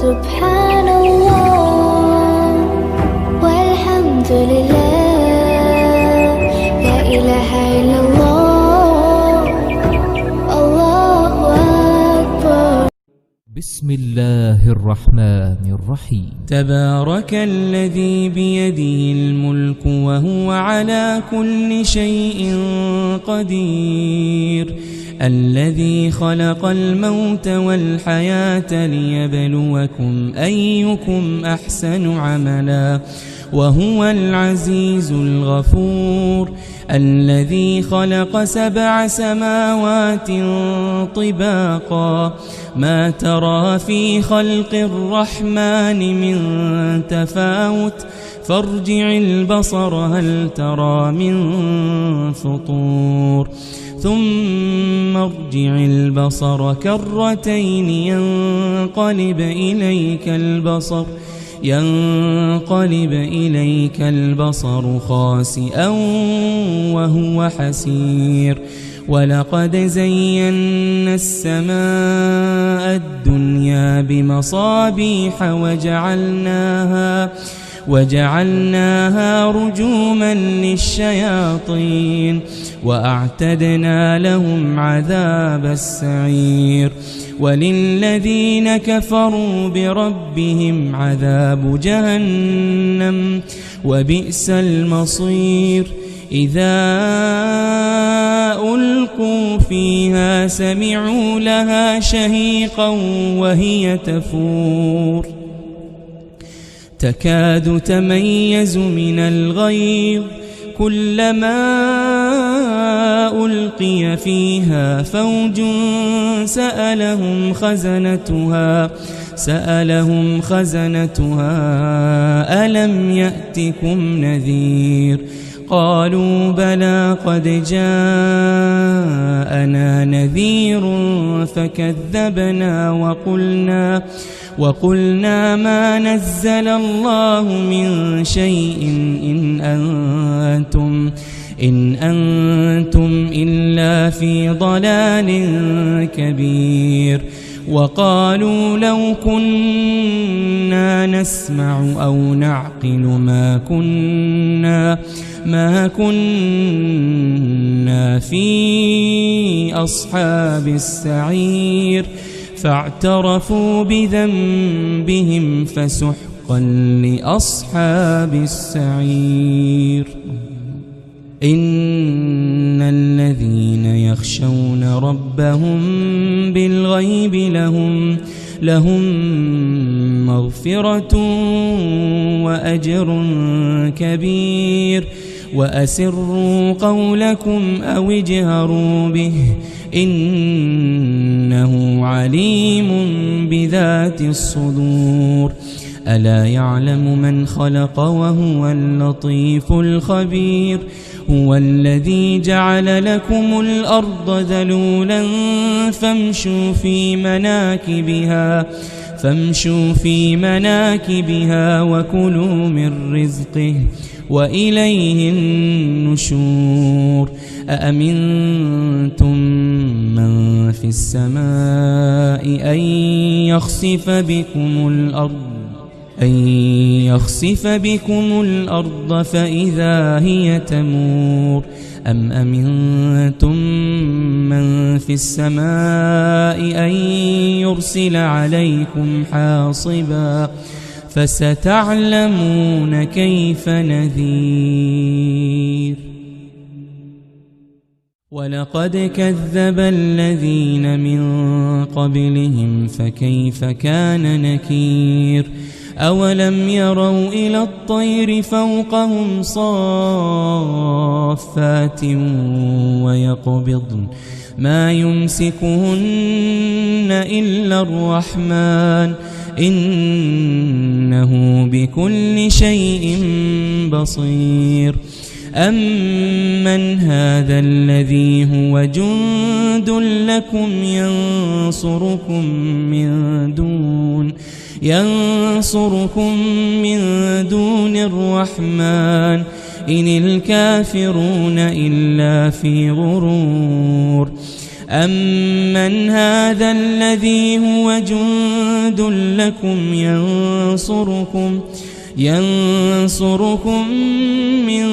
سبحان الله والحمد لله لا إله إلا الله الله أكبر. بسم الله الرحمن الرحيم. تبارك الذي بيده الملك وهو على كل شيء قدير، الذي خلق الموت والحياة ليبلوكم أيكم أحسن عملا وهو العزيز الغفور، الذي خلق 7 سماوات طباقا ما ترى في خلق الرحمن من تفاوت فارجع البصر هل ترى من فطور ثم ارجع البصر كرتين ينقلب إليك البصر خاسئا وهو حسير. ولقد زينا السماء الدنيا بمصابيح وجعلناها رجوما للشياطين وأعتدنا لهم عذاب السعير. وللذين كفروا بربهم عذاب جهنم وبئس المصير. إذا ألقوا فيها سمعوا لها شهيقا وهي تفور تكاد تميز من الغيظ كلما ألقي فيها فوج سألهم خزنتها ألم يأتكم نذير قالوا بلى قد جاءنا نذير فكذبنا وقلنا ما نزل الله من شيء إن أنتم إلا في ضلال كبير. وقالوا لو كنا نسمع أو نعقل ما كنا في أصحاب السعير فاعترفوا بذنبهم فسحقا لأصحاب السعير. إن الذين يخشون ربهم بالغيب لهم مغفرة وأجر كبير. وأسروا قولكم أو اجهروا به إنه عليم بذات الصدور. ألا يعلم من خلق وهو اللطيف الخبير. هو الذي جعل لكم الأرض ذلولا فامشوا في مناكبها وكلوا من رزقه وإليه النشور. أأمنتم من في السماء أن يخسف بكم الأرض فإذا هي تمور أم أمنتم من في السماء أن يرسل عليكم حاصبا فستعلمون كيف نذير. ولقد كذب الذين من قبلهم فكيف كان نكير. أولم يروا إلى الطير فوقهم صافات ويقبضن ما يمسكهن إلا الرحمن إنه بكل شيء بصير. أمن هذا الذي هو جند لكم ينصركم من دون الرحمن إن الكافرون إلا في غرور. أمن هذا الذي هو جند لكم ينصركم من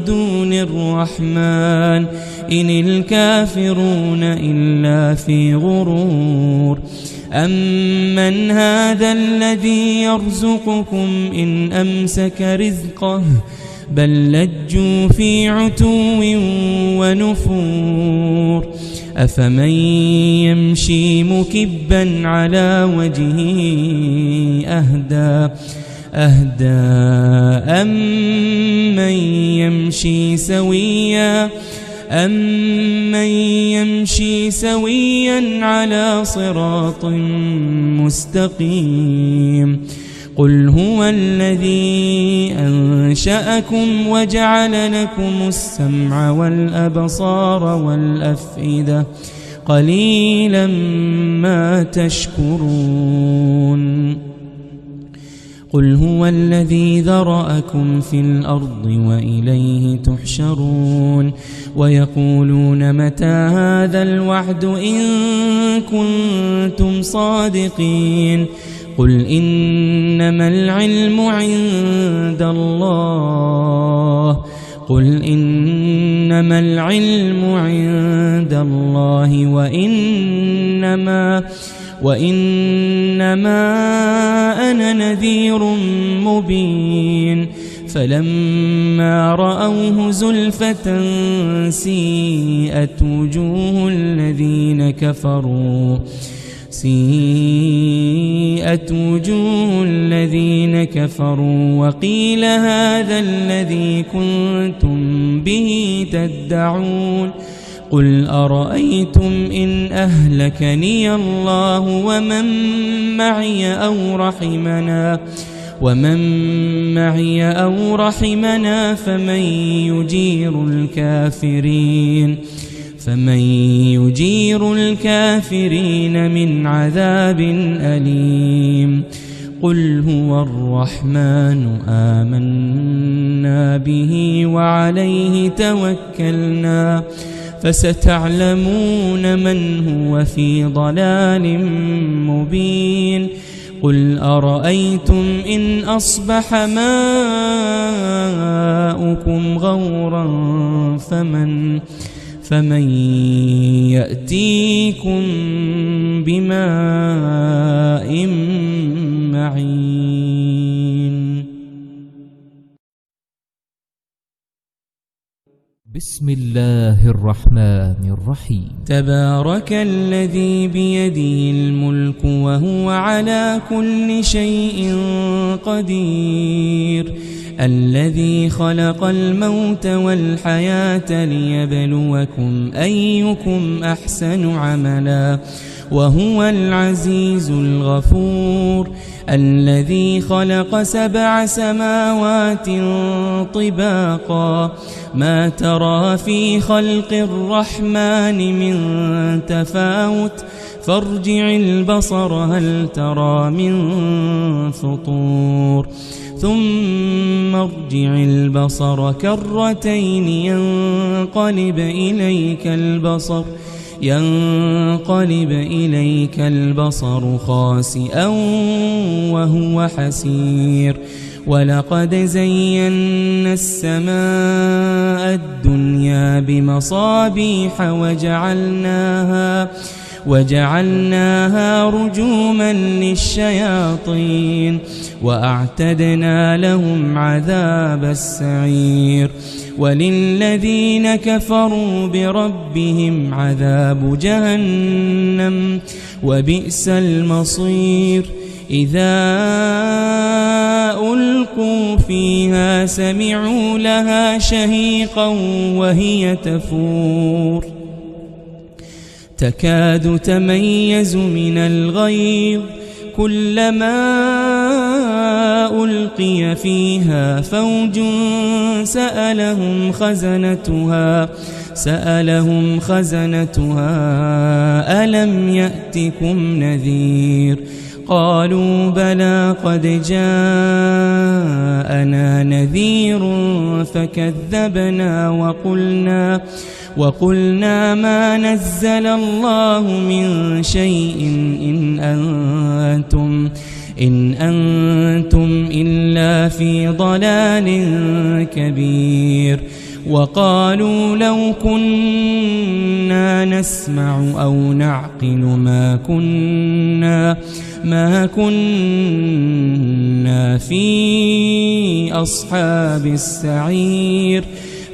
دون الرحمن إن الكافرون إلا في غرور أمن هذا الذي يرزقكم إن أمسك رزقه بل لجوا في عتو ونفور أفمن يمشي مكبا على وجهه أهدى أمن يمشي سويا على صراط مستقيم قل هو الذي أنشأكم وجعل لكم السمع والأبصار والأفئدة قليلا ما تشكرون قل هو الذي ذرأكم في الأرض وإليه تحشرون ويقولون متى هذا الوعد إن كنتم صادقين قل إنما العلم عند الله وإنما أنا نذير مبين فلما رأوه زلفة سيئت وجوه الذين كفروا وقيل هذا الذي كنتم به تدعون قل أرأيتم إن أهلكني الله ومن معي أو رحمنا فمن يجير الكافرين من عذاب أليم قل هو الرحمن آمنا به وعليه توكلنا فستعلمون من هو في ضلال مبين قل أرأيتم إن أصبح ماؤكم غورا فمن يأتيكم بماء معين بسم الله الرحمن الرحيم تبارك الذي بيده الملك وهو على كل شيء قدير الذي خلق الموت والحياة ليبلوكم أيكم أحسن عملا وهو العزيز الغفور الذي خلق 7 سماوات طباقا ما ترى في خلق الرحمن من تفاوت فارجع البصر هل ترى من فطور ثم ارجع البصر كرتين ينقلب إليك البصر خاسئا وهو حسير ولقد زينا السماء الدنيا بمصابيح وجعلناها رجوما للشياطين وأعتدنا لهم عذاب السعير وللذين كفروا بربهم عذاب جهنم وبئس المصير إذا ألقوا فيها سمعوا لها شهيقا وهي تفور تكاد تميز من الغيظ كلما ألقي فيها فوج سألهم خزنتها ألم يأتكم نذير قالوا بلى قد جاءنا نذير فكذبنا وقلنا ما نزل الله من شيء إن أنتم إلا في ضلال كبير وقالوا لو كنا نسمع أو نعقل ما كنا في أصحاب السعير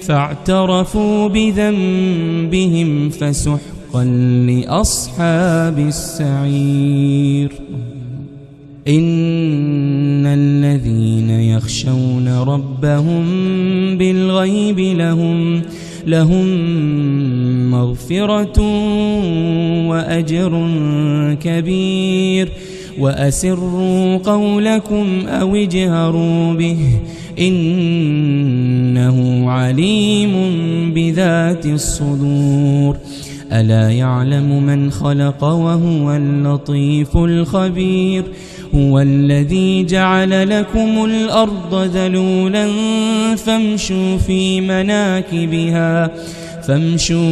فاعترفوا بذنبهم فسحقا لأصحاب السعير إن الذين يخشون ربهم بالغيب لهم مغفرة وأجر كبير وأسروا قولكم أو اجهروا به إنه عليم بذات الصدور ألا يعلم من خلق وهو اللطيف الخبير هو الذي جعل لكم الأرض ذلولا فامشوا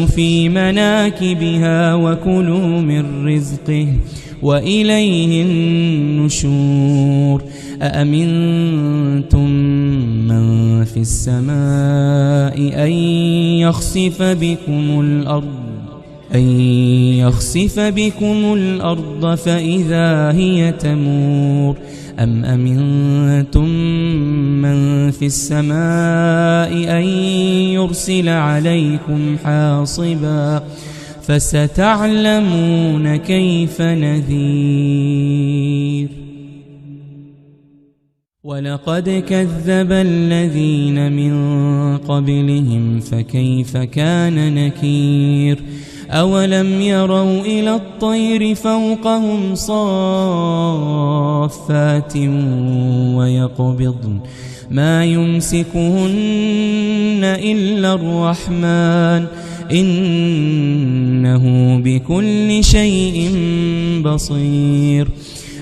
في مناكبها وكلوا من رزقه وإليه النشور أأمنتم من في السماء أن يخسف بكم الأرض فإذا هي تمور أم أمنتم من في السماء أن يرسل عليكم حاصبا فستعلمون كيف نذير ولقد كذب الذين من قبلهم فكيف كان نكير أولم يروا إلى الطير فوقهم صافات ويقبضن ما يمسكهن إلا الرحمن إنه بكل شيء بصير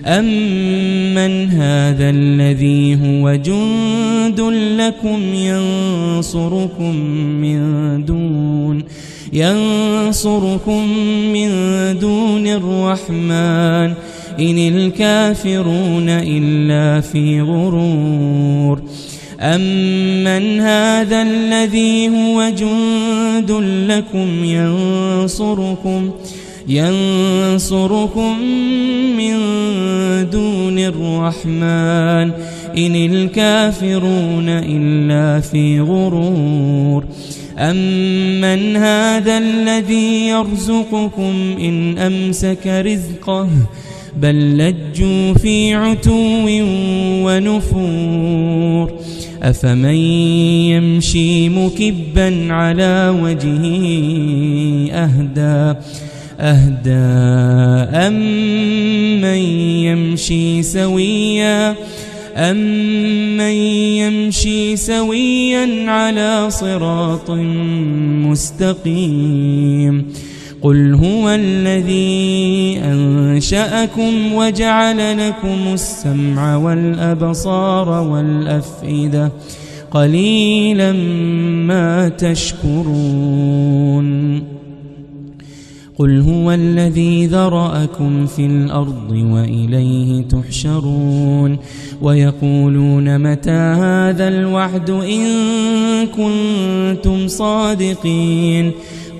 أمن هذا الذي هو جند لكم ينصركم من دون الرحمن إن الكافرون إلا في غرور أمن هذا الذي هو جند لكم ينصركم من دون الرحمن إن الكافرون إلا في غرور أمن هذا الذي يرزقكم إن أمسك رزقه بل لجوا في عتو ونفور أفمن يمشي مكبا على وجهه أهدى أمن يمشي سويا على صراط مستقيم قل هو الذي أنشأكم وجعل لكم السمع والأبصار والأفئدة قليلا ما تشكرون قل هو الذي ذرأكم في الأرض وإليه تحشرون ويقولون متى هذا الوعد إن كنتم صادقين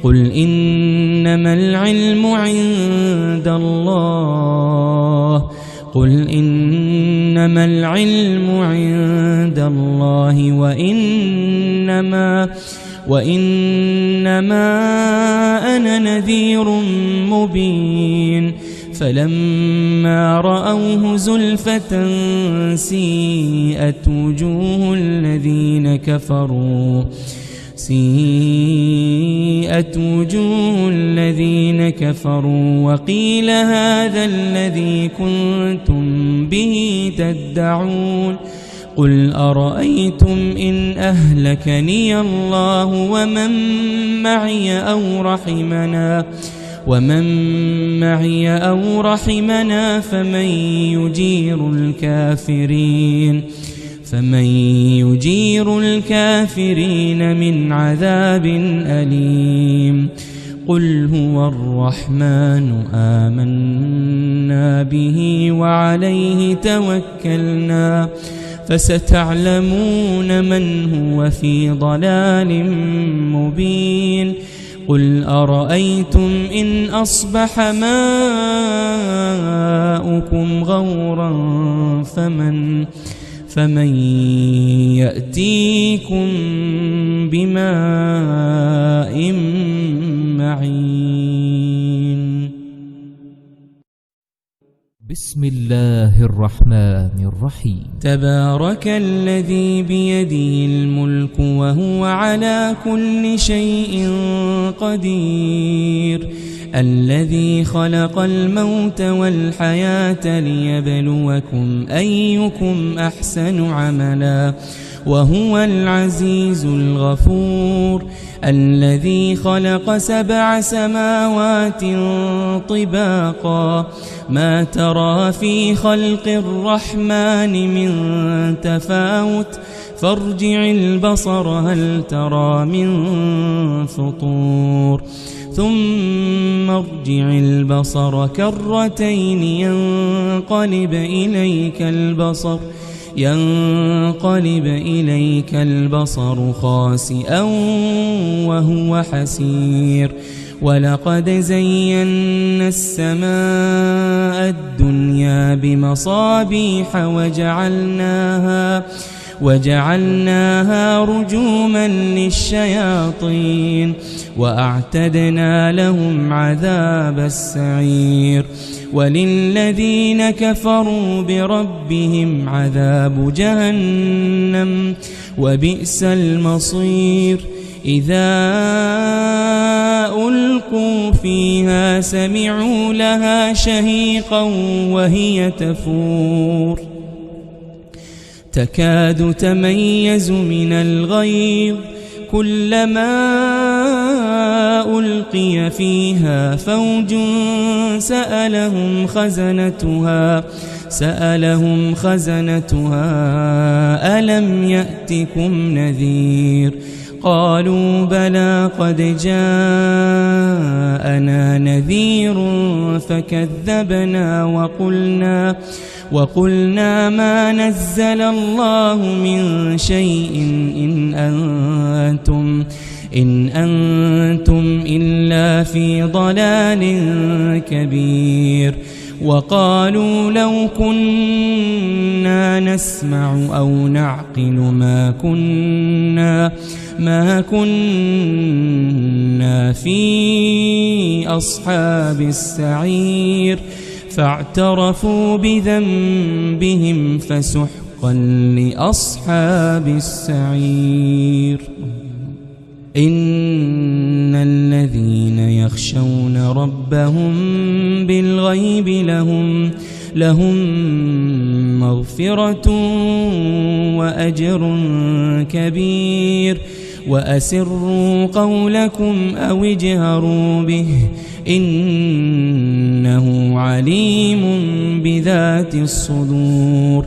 قل إنما العلم عند الله وإنما أنا نذير مبين فلما رأوه زلفة سيئت وجوه الذين كفروا وقيل هذا الذي كنتم به تدعون قل أرأيتم إن أهلكني الله ومن معي أو رحمنا فمن فمن يجير الكافرين من عذاب أليم قل هو الرحمن آمنا به وعليه توكلنا فستعلمون من هو في ضلال مبين قل أرأيتم إن أصبح ماؤكم غورا فمن يأتيكم بماء معين. بسم الله الرحمن الرحيم. تبارك الذي بيده الملك وهو على كل شيء قدير الذي خلق الموت والحياة ليبلوكم أيكم أحسن عملا وهو العزيز الغفور الذي خلق 7 سماوات طباقا ما ترى في خلق الرحمن من تفاوت فارجع البصر هل ترى من فطور ثم ارجع البصر كرتين ينقلب إليك البصر خاسئا وهو حسير ولقد زينا السماء الدنيا بمصابيح وجعلناها رجوما للشياطين وأعتدنا لهم عذاب السعير وللذين كفروا بربهم عذاب جهنم وبئس المصير إذا ألقوا فيها سمعوا لها شهيقا وهي تفور تكاد تميز من الغيظ كلما ألقي فيها فوج سألهم خزنتها ألم يأتكم نذير قالوا بلى قد جاءنا نذير فكذبنا وقلنا ما نزل الله من شيء إن أنتم إلا في ضلال كبير وقالوا لو كنا نسمع أو نعقل ما كنا في أصحاب السعير فاعترفوا بذنبهم فسحقا لأصحاب السعير إن الذين يخشون ربهم بالغيب لهم مغفرة وأجر كبير وأسروا قولكم أو اجهروا به إنه عليم بذات الصدور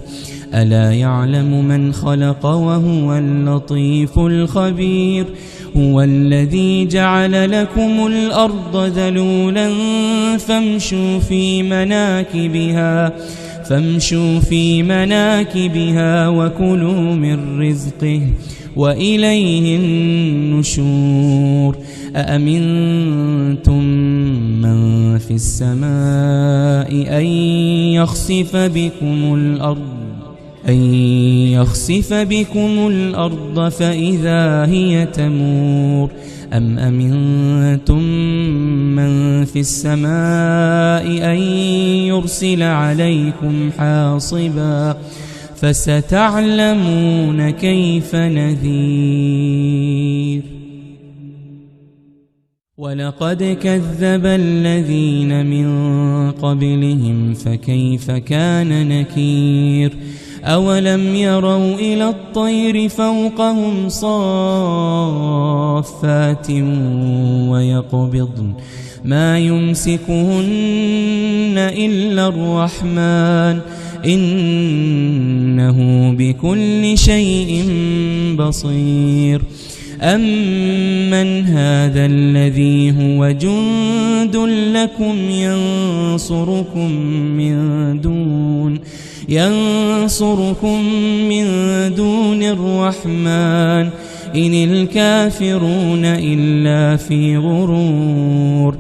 ألا يعلم من خلق وهو اللطيف الخبير هو الذي جعل لكم الأرض ذلولا فامشوا في مناكبها وكلوا من رزقه وإليه النشور أأمنتم من في السماء أن يخسف بكم الأرض فإذا هي تمور أم أمنتم من في السماء أن يرسل عليكم حاصبا فستعلمون كيف نذير ولقد كذب الذين من قبلهم فكيف كان نكير أولم يروا إلى الطير فوقهم صافات ويقبضن ما يمسكهن إلا الرحمن إنه بكل شيء بصير أمن هذا الذي هو جند لكم ينصركم من دون الرحمن إن الكافرون إلا في غرور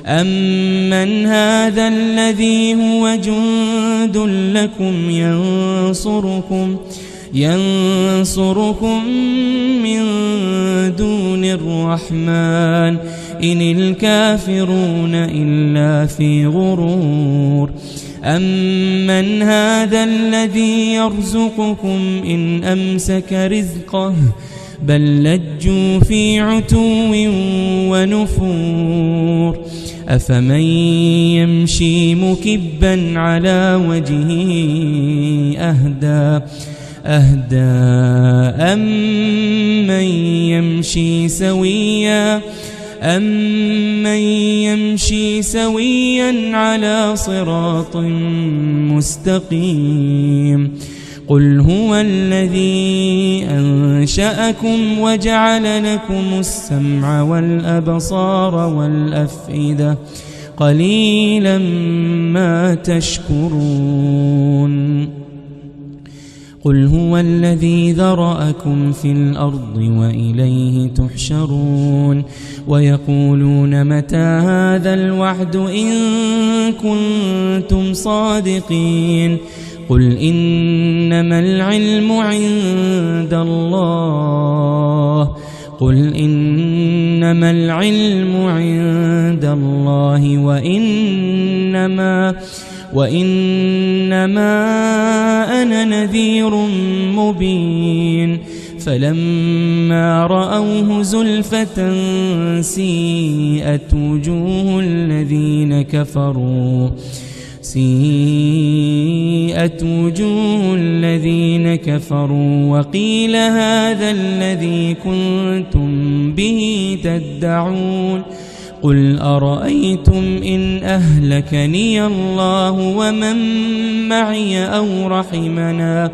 أمن هذا الذي هو جند لكم ينصركم من دون الرحمن إن الكافرون إلا في غرور أمن هذا الذي يرزقكم إن أمسك رزقه بل لجوا في عتو ونفور أفمن يمشي مكبا على وجهه أهدى أمن يمشي سويا على صراط مستقيم قل هو الذي أنشأكم وجعل لكم السمع والأبصار والأفئدة قليلا ما تشكرون قل هو الذي ذرأكم في الأرض وإليه تحشرون ويقولون متى هذا الوعد إن كنتم صادقين قل إنما العلم عند الله وإنما أنا نذير مبين فلما رأوه زلفة سيئت وجوه الذين كفروا وقيل هذا الذي كنتم به تدعون قل أرأيتم إن أهلكني الله ومن معي أو رحمنا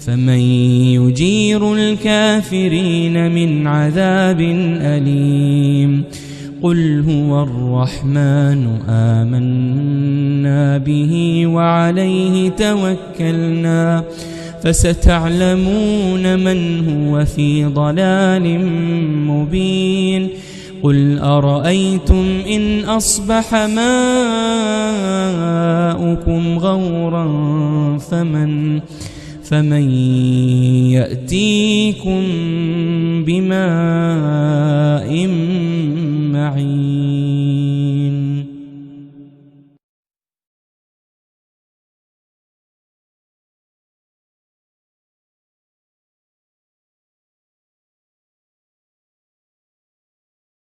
فمن يجير الكافرين من عذاب أليم قل هو الرحمن آمنا به وعليه توكلنا فستعلمون من هو في ضلال مبين قل أرأيتم إن أصبح ماؤكم غورا فمن يأتيكم بماء